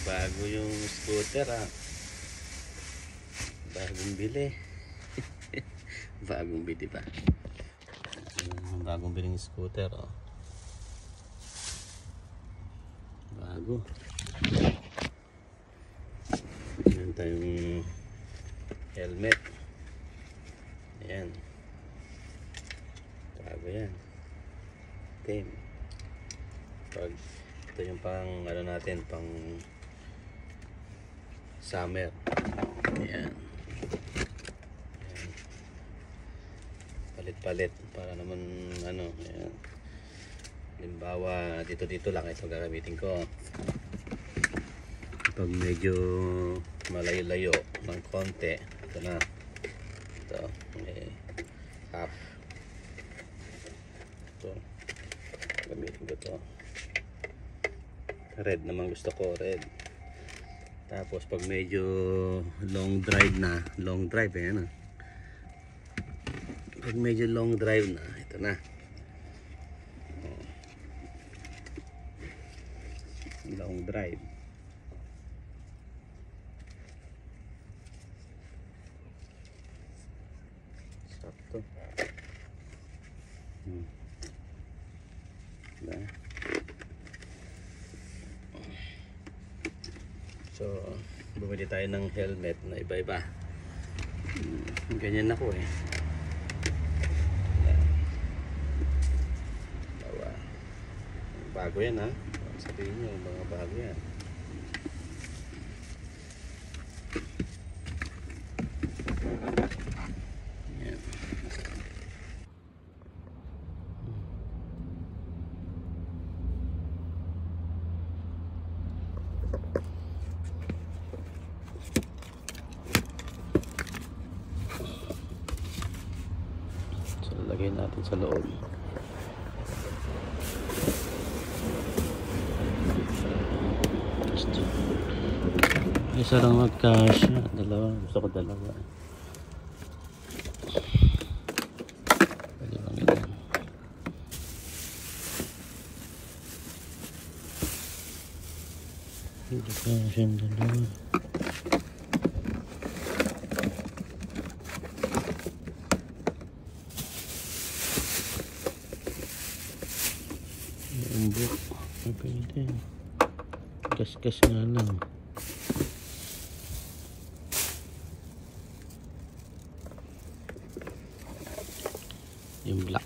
Bago yung scooter bagong bili. Bagong bili pa. Bagong biling scooter bago. Meron tayong helmet. Ayan. Bago yan. Team. Pag ito yung pang ano natin, pang summer. Ayan. Ayan. Palit-palit para naman ano, ayan. Halimbawa, dito lang ito gagamitin ko. Pag medyo malayo-layo ng konti, ito na. Ito, may half. Ito. Gamitin ko to. Red naman gusto ko, red. Tapos pag medyo long drive, ayan pag medyo long drive na, ito na. Long drive. Sakto. So, bumili tayo ng helmet na iba-iba. Ganyan ako bago yan sabihin nyo, mga bago yan. Yan. So, lagay natin sa loob. Isa lang magkasya, dalawa, gusto ko dalawa. Pwede bang ito? Hindi kasya yung dalawa. Yung book, pwede. Gas-gas nga lang. Yung black